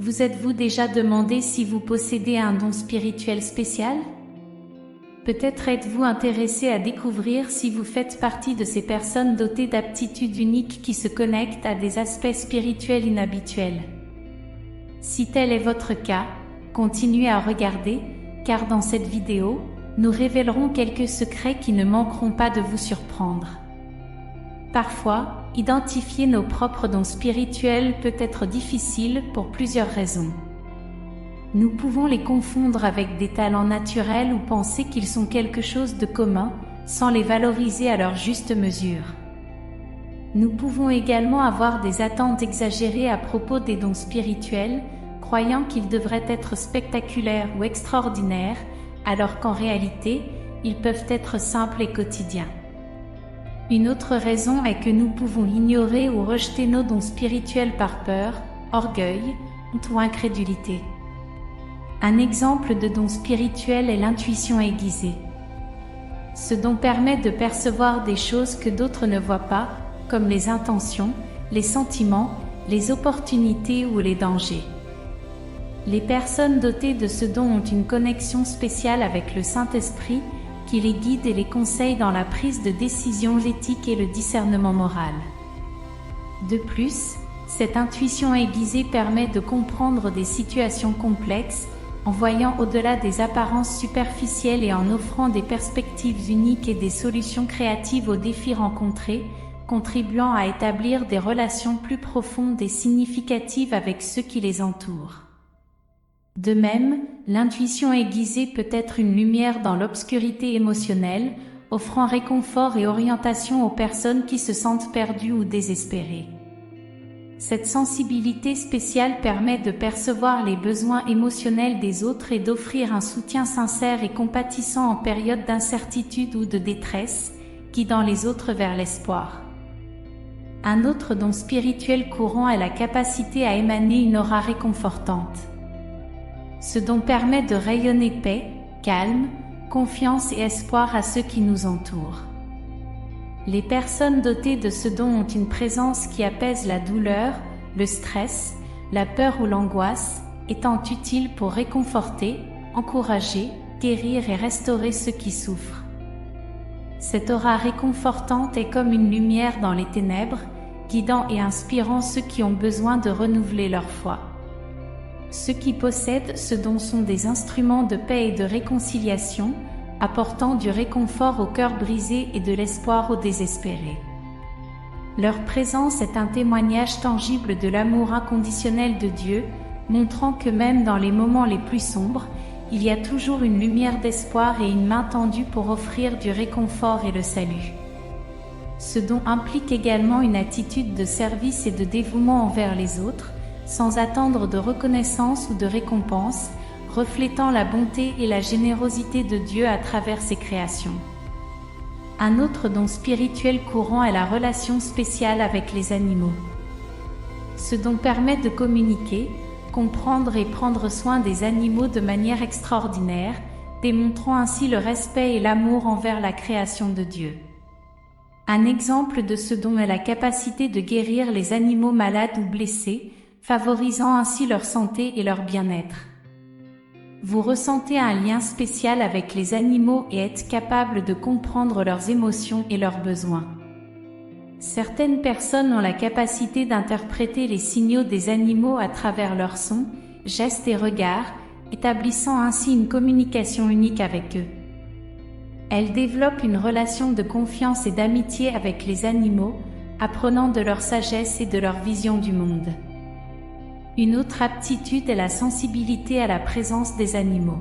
Vous êtes-vous déjà demandé si vous possédez un don spirituel spécial? Peut-être êtes-vous intéressé à découvrir si vous faites partie de ces personnes dotées d'aptitudes uniques qui se connectent à des aspects spirituels inhabituels. Si tel est votre cas, continuez à regarder, car dans cette vidéo, nous révélerons quelques secrets qui ne manqueront pas de vous surprendre. Parfois, identifier nos propres dons spirituels peut être difficile pour plusieurs raisons. Nous pouvons les confondre avec des talents naturels ou penser qu'ils sont quelque chose de commun, sans les valoriser à leur juste mesure. Nous pouvons également avoir des attentes exagérées à propos des dons spirituels, croyant qu'ils devraient être spectaculaires ou extraordinaires, alors qu'en réalité, ils peuvent être simples et quotidiens. Une autre raison est que nous pouvons ignorer ou rejeter nos dons spirituels par peur, orgueil, honte ou incrédulité. Un exemple de don spirituel est l'intuition aiguisée. Ce don permet de percevoir des choses que d'autres ne voient pas, comme les intentions, les sentiments, les opportunités ou les dangers. Les personnes dotées de ce don ont une connexion spéciale avec le Saint-Esprit, qui les guide et les conseille dans la prise de décision, l'éthique et le discernement moral. De plus, cette intuition aiguisée permet de comprendre des situations complexes, en voyant au-delà des apparences superficielles et en offrant des perspectives uniques et des solutions créatives aux défis rencontrés, contribuant à établir des relations plus profondes et significatives avec ceux qui les entourent. De même, l'intuition aiguisée peut être une lumière dans l'obscurité émotionnelle, offrant réconfort et orientation aux personnes qui se sentent perdues ou désespérées. Cette sensibilité spéciale permet de percevoir les besoins émotionnels des autres et d'offrir un soutien sincère et compatissant en période d'incertitude ou de détresse, guidant les autres vers l'espoir. Un autre don spirituel courant est la capacité à émaner une aura réconfortante. Ce don permet de rayonner paix, calme, confiance et espoir à ceux qui nous entourent. Les personnes dotées de ce don ont une présence qui apaise la douleur, le stress, la peur ou l'angoisse, étant utile pour réconforter, encourager, guérir et restaurer ceux qui souffrent. Cette aura réconfortante est comme une lumière dans les ténèbres, guidant et inspirant ceux qui ont besoin de renouveler leur foi. Ceux qui possèdent ce don sont des instruments de paix et de réconciliation, apportant du réconfort au cœur brisé et de l'espoir aux désespérés. Leur présence est un témoignage tangible de l'amour inconditionnel de Dieu, montrant que même dans les moments les plus sombres, il y a toujours une lumière d'espoir et une main tendue pour offrir du réconfort et le salut. Ce don implique également une attitude de service et de dévouement envers les autres, sans attendre de reconnaissance ou de récompense, reflétant la bonté et la générosité de Dieu à travers ses créations. Un autre don spirituel courant est la relation spéciale avec les animaux. Ce don permet de communiquer, comprendre et prendre soin des animaux de manière extraordinaire, démontrant ainsi le respect et l'amour envers la création de Dieu. Un exemple de ce don est la capacité de guérir les animaux malades ou blessés, favorisant ainsi leur santé et leur bien-être. Vous ressentez un lien spécial avec les animaux et êtes capable de comprendre leurs émotions et leurs besoins. Certaines personnes ont la capacité d'interpréter les signaux des animaux à travers leurs sons, gestes et regards, établissant ainsi une communication unique avec eux. Elles développent une relation de confiance et d'amitié avec les animaux, apprenant de leur sagesse et de leur vision du monde. Une autre aptitude est la sensibilité à la présence des animaux.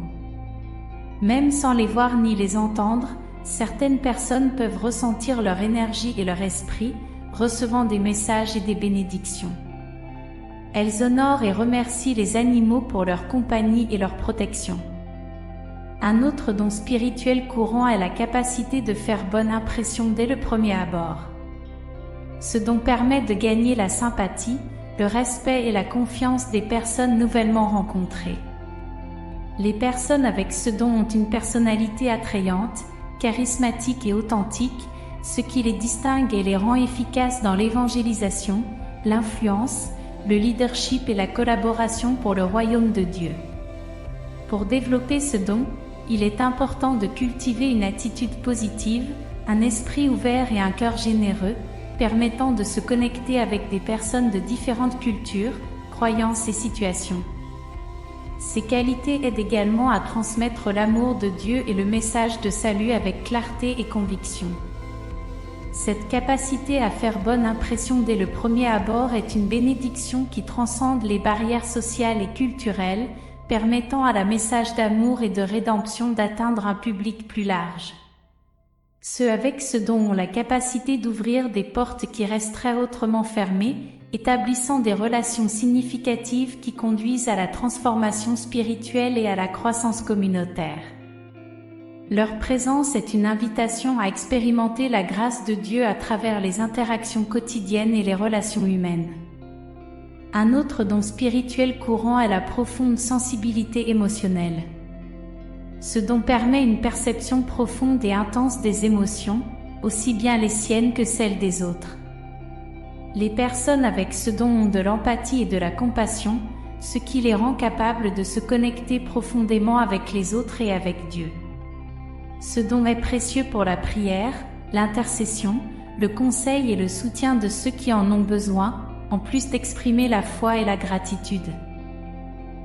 Même sans les voir ni les entendre, certaines personnes peuvent ressentir leur énergie et leur esprit, recevant des messages et des bénédictions. Elles honorent et remercient les animaux pour leur compagnie et leur protection. Un autre don spirituel courant est la capacité de faire bonne impression dès le premier abord. Ce don permet de gagner la sympathie, le respect et la confiance des personnes nouvellement rencontrées. Les personnes avec ce don ont une personnalité attrayante, charismatique et authentique, ce qui les distingue et les rend efficaces dans l'évangélisation, l'influence, le leadership et la collaboration pour le royaume de Dieu. Pour développer ce don, il est important de cultiver une attitude positive, un esprit ouvert et un cœur généreux, permettant de se connecter avec des personnes de différentes cultures, croyances et situations. Ces qualités aident également à transmettre l'amour de Dieu et le message de salut avec clarté et conviction. Cette capacité à faire bonne impression dès le premier abord est une bénédiction qui transcende les barrières sociales et culturelles, permettant à la message d'amour et de rédemption d'atteindre un public plus large. Ceux avec ce don ont la capacité d'ouvrir des portes qui resteraient autrement fermées, établissant des relations significatives qui conduisent à la transformation spirituelle et à la croissance communautaire. Leur présence est une invitation à expérimenter la grâce de Dieu à travers les interactions quotidiennes et les relations humaines. Un autre don spirituel courant est la profonde sensibilité émotionnelle. Ce don permet une perception profonde et intense des émotions, aussi bien les siennes que celles des autres. Les personnes avec ce don ont de l'empathie et de la compassion, ce qui les rend capables de se connecter profondément avec les autres et avec Dieu. Ce don est précieux pour la prière, l'intercession, le conseil et le soutien de ceux qui en ont besoin, en plus d'exprimer la foi et la gratitude.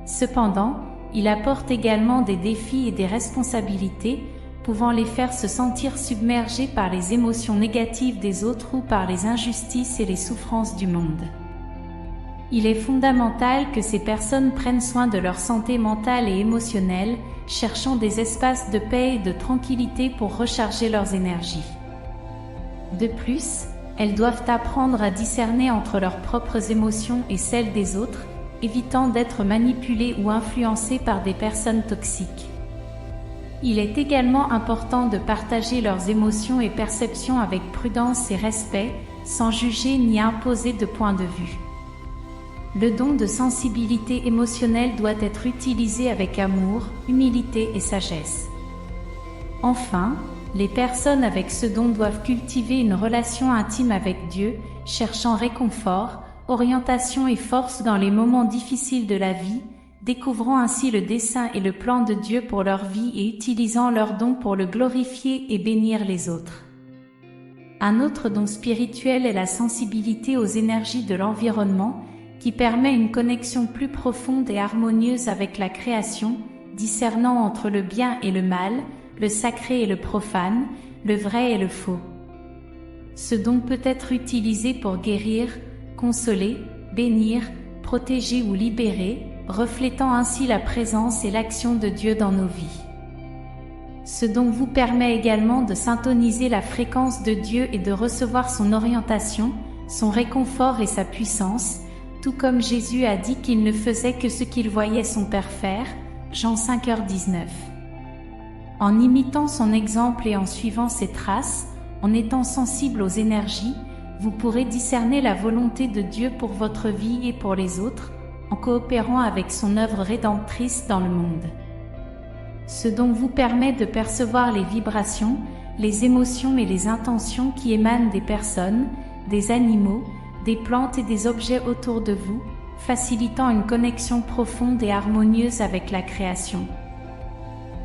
Cependant, il apporte également des défis et des responsabilités, pouvant les faire se sentir submergés par les émotions négatives des autres ou par les injustices et les souffrances du monde. Il est fondamental que ces personnes prennent soin de leur santé mentale et émotionnelle, cherchant des espaces de paix et de tranquillité pour recharger leurs énergies. De plus, elles doivent apprendre à discerner entre leurs propres émotions et celles des autres, évitant d'être manipulées ou influencées par des personnes toxiques. Il est également important de partager leurs émotions et perceptions avec prudence et respect, sans juger ni imposer de point de vue. Le don de sensibilité émotionnelle doit être utilisé avec amour, humilité et sagesse. Enfin, les personnes avec ce don doivent cultiver une relation intime avec Dieu, cherchant réconfort, orientation et force dans les moments difficiles de la vie, découvrant ainsi le dessein et le plan de Dieu pour leur vie et utilisant leur don pour le glorifier et bénir les autres. Un autre don spirituel est la sensibilité aux énergies de l'environnement, qui permet une connexion plus profonde et harmonieuse avec la création, discernant entre le bien et le mal, le sacré et le profane, le vrai et le faux. Ce don peut être utilisé pour guérir, consoler, bénir, protéger ou libérer, reflétant ainsi la présence et l'action de Dieu dans nos vies. Ce don vous permet également de syntoniser la fréquence de Dieu et de recevoir son orientation, son réconfort et sa puissance, tout comme Jésus a dit qu'il ne faisait que ce qu'il voyait son Père faire, Jean 5h19. En imitant son exemple et en suivant ses traces, en étant sensible aux énergies, vous pourrez discerner la volonté de Dieu pour votre vie et pour les autres, en coopérant avec son œuvre rédemptrice dans le monde. Ce don vous permet de percevoir les vibrations, les émotions et les intentions qui émanent des personnes, des animaux, des plantes et des objets autour de vous, facilitant une connexion profonde et harmonieuse avec la création.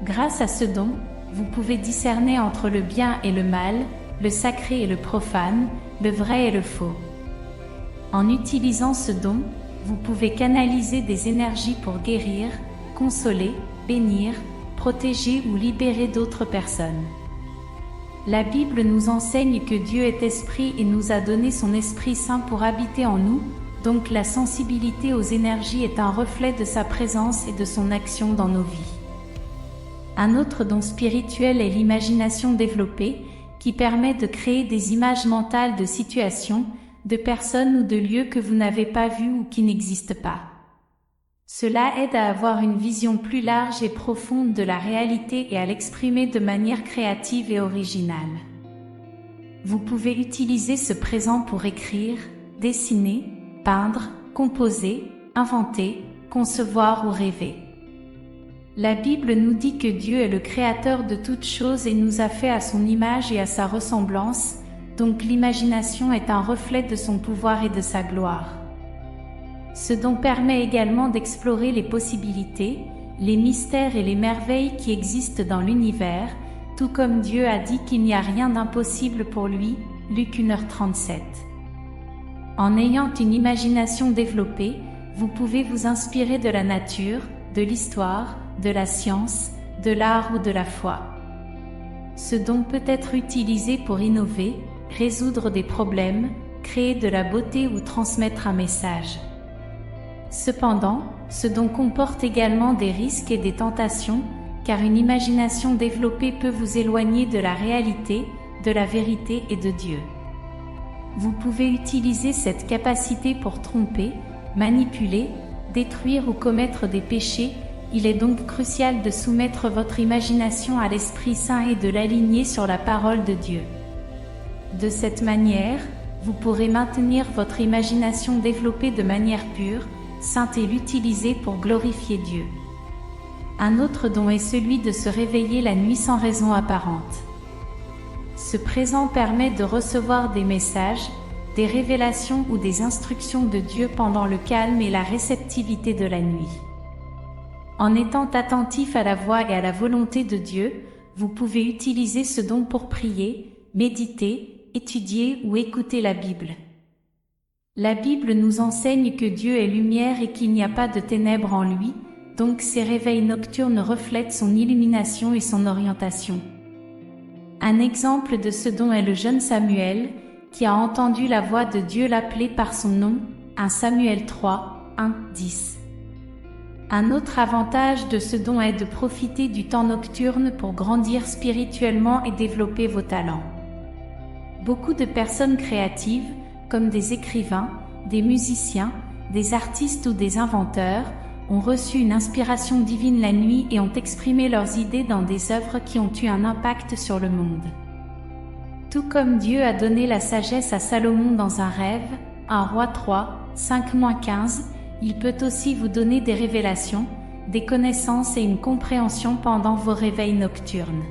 Grâce à ce don, vous pouvez discerner entre le bien et le mal, le sacré et le profane, le vrai et le faux. En utilisant ce don, vous pouvez canaliser des énergies pour guérir, consoler, bénir, protéger ou libérer d'autres personnes. La Bible nous enseigne que Dieu est esprit et nous a donné son Esprit Saint pour habiter en nous, donc la sensibilité aux énergies est un reflet de sa présence et de son action dans nos vies. Un autre don spirituel est l'imagination développée, qui permet de créer des images mentales de situations, de personnes ou de lieux que vous n'avez pas vus ou qui n'existent pas. Cela aide à avoir une vision plus large et profonde de la réalité et à l'exprimer de manière créative et originale. Vous pouvez utiliser ce présent pour écrire, dessiner, peindre, composer, inventer, concevoir ou rêver. La Bible nous dit que Dieu est le créateur de toutes choses et nous a fait à son image et à sa ressemblance, donc l'imagination est un reflet de son pouvoir et de sa gloire. Ce don permet également d'explorer les possibilités, les mystères et les merveilles qui existent dans l'univers, tout comme Dieu a dit qu'il n'y a rien d'impossible pour lui, Luc 1h37. En ayant une imagination développée, vous pouvez vous inspirer de la nature, de l'histoire, de la science, de l'art ou de la foi. Ce don peut être utilisé pour innover, résoudre des problèmes, créer de la beauté ou transmettre un message. Cependant, ce don comporte également des risques et des tentations, car une imagination développée peut vous éloigner de la réalité, de la vérité et de Dieu. Vous pouvez utiliser cette capacité pour tromper, manipuler, détruire ou commettre des péchés. Il est donc crucial de soumettre votre imagination à l'Esprit Saint et de l'aligner sur la parole de Dieu. De cette manière, vous pourrez maintenir votre imagination développée de manière pure, sainte et l'utiliser pour glorifier Dieu. Un autre don est celui de se réveiller la nuit sans raison apparente. Ce présent permet de recevoir des messages, des révélations ou des instructions de Dieu pendant le calme et la réceptivité de la nuit. En étant attentif à la voix et à la volonté de Dieu, vous pouvez utiliser ce don pour prier, méditer, étudier ou écouter la Bible. La Bible nous enseigne que Dieu est lumière et qu'il n'y a pas de ténèbres en lui, donc ces réveils nocturnes reflètent son illumination et son orientation. Un exemple de ce don est le jeune Samuel, qui a entendu la voix de Dieu l'appeler par son nom, 1 Samuel 3, 1, 10. Un autre avantage de ce don est de profiter du temps nocturne pour grandir spirituellement et développer vos talents. Beaucoup de personnes créatives, comme des écrivains, des musiciens, des artistes ou des inventeurs, ont reçu une inspiration divine la nuit et ont exprimé leurs idées dans des œuvres qui ont eu un impact sur le monde. Tout comme Dieu a donné la sagesse à Salomon dans un rêve, 1 Roi 3, 5-15, il peut aussi vous donner des révélations, des connaissances et une compréhension pendant vos réveils nocturnes.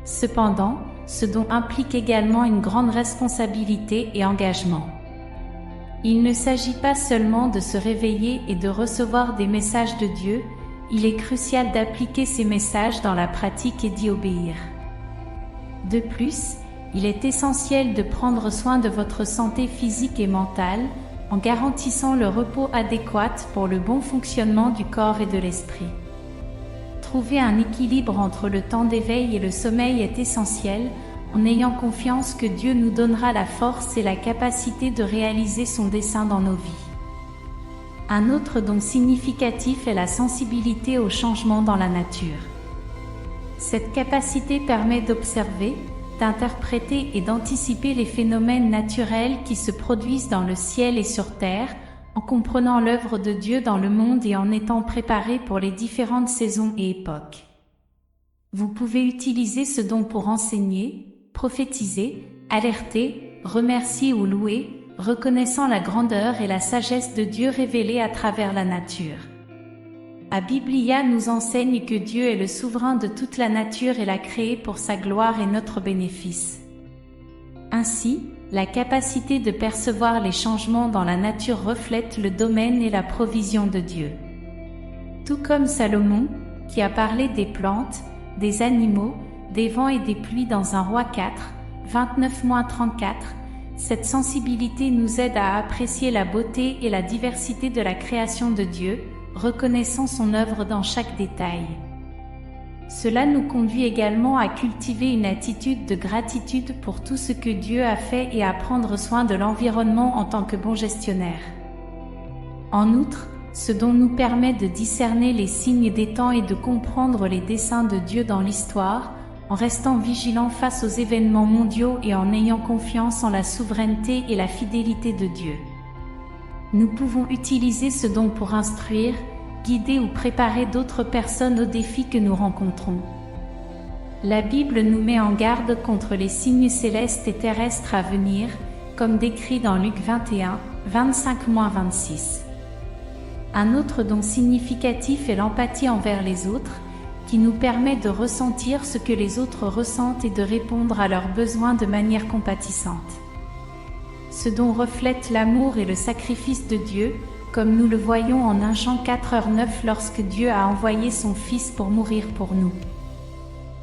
Cependant, ce don implique également une grande responsabilité et engagement. Il ne s'agit pas seulement de se réveiller et de recevoir des messages de Dieu, il est crucial d'appliquer ces messages dans la pratique et d'y obéir. De plus, il est essentiel de prendre soin de votre santé physique et mentale, en garantissant le repos adéquat pour le bon fonctionnement du corps et de l'esprit. Trouver un équilibre entre le temps d'éveil et le sommeil est essentiel, en ayant confiance que Dieu nous donnera la force et la capacité de réaliser son dessein dans nos vies. Un autre don significatif est la sensibilité aux changements dans la nature. Cette capacité permet d'observer, d'interpréter et d'anticiper les phénomènes naturels qui se produisent dans le ciel et sur terre, en comprenant l'œuvre de Dieu dans le monde et en étant préparé pour les différentes saisons et époques. Vous pouvez utiliser ce don pour enseigner, prophétiser, alerter, remercier ou louer, reconnaissant la grandeur et la sagesse de Dieu révélée à travers la nature. La Biblia nous enseigne que Dieu est le souverain de toute la nature et l'a créée pour sa gloire et notre bénéfice. Ainsi, la capacité de percevoir les changements dans la nature reflète le domaine et la provision de Dieu. Tout comme Salomon, qui a parlé des plantes, des animaux, des vents et des pluies dans 1 Roi 4, 29-34, cette sensibilité nous aide à apprécier la beauté et la diversité de la création de Dieu, reconnaissant son œuvre dans chaque détail. Cela nous conduit également à cultiver une attitude de gratitude pour tout ce que Dieu a fait et à prendre soin de l'environnement en tant que bon gestionnaire. En outre, ce don nous permet de discerner les signes des temps et de comprendre les desseins de Dieu dans l'histoire, en restant vigilants face aux événements mondiaux et en ayant confiance en la souveraineté et la fidélité de Dieu. Nous pouvons utiliser ce don pour instruire, guider ou préparer d'autres personnes aux défis que nous rencontrons. La Bible nous met en garde contre les signes célestes et terrestres à venir, comme décrit dans Luc 21, 25-26. Un autre don significatif est l'empathie envers les autres, qui nous permet de ressentir ce que les autres ressentent et de répondre à leurs besoins de manière compatissante. Ce don reflète l'amour et le sacrifice de Dieu, comme nous le voyons en 1 Jean 4:9 lorsque Dieu a envoyé son Fils pour mourir pour nous.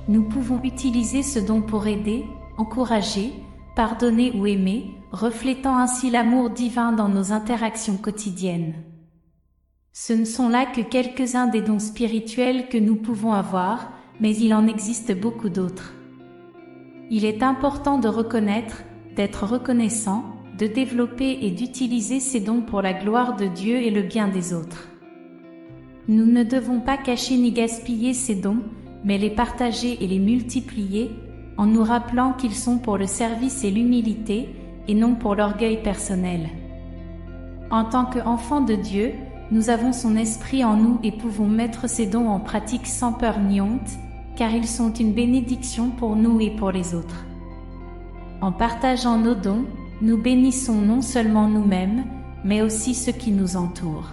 Nous pouvons utiliser ce don pour aider, encourager, pardonner ou aimer, reflétant ainsi l'amour divin dans nos interactions quotidiennes. Ce ne sont là que quelques-uns des dons spirituels que nous pouvons avoir, mais il en existe beaucoup d'autres. Il est important de reconnaître, d'être reconnaissant, de développer et d'utiliser ces dons pour la gloire de Dieu et le bien des autres. Nous ne devons pas cacher ni gaspiller ces dons, mais les partager et les multiplier, en nous rappelant qu'ils sont pour le service et l'humilité, et non pour l'orgueil personnel. En tant qu'enfants de Dieu, nous avons son esprit en nous et pouvons mettre ces dons en pratique sans peur ni honte, car ils sont une bénédiction pour nous et pour les autres. En partageant nos dons, nous bénissons non seulement nous-mêmes, mais aussi ceux qui nous entourent.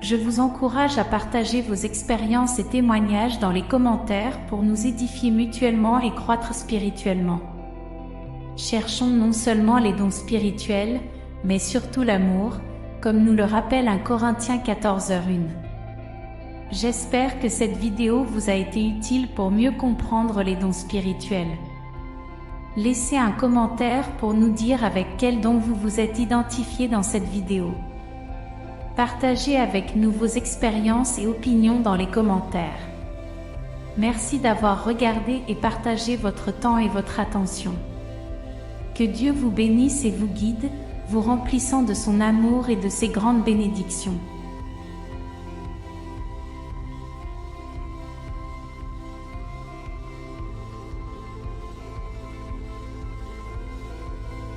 Je vous encourage à partager vos expériences et témoignages dans les commentaires pour nous édifier mutuellement et croître spirituellement. Cherchons non seulement les dons spirituels, mais surtout l'amour, comme nous le rappelle 1 Corinthiens 14:1. J'espère que cette vidéo vous a été utile pour mieux comprendre les dons spirituels. Laissez un commentaire pour nous dire avec quel don vous vous êtes identifié dans cette vidéo. Partagez avec nous vos expériences et opinions dans les commentaires. Merci d'avoir regardé et partagé votre temps et votre attention. Que Dieu vous bénisse et vous guide, vous remplissant de son amour et de ses grandes bénédictions.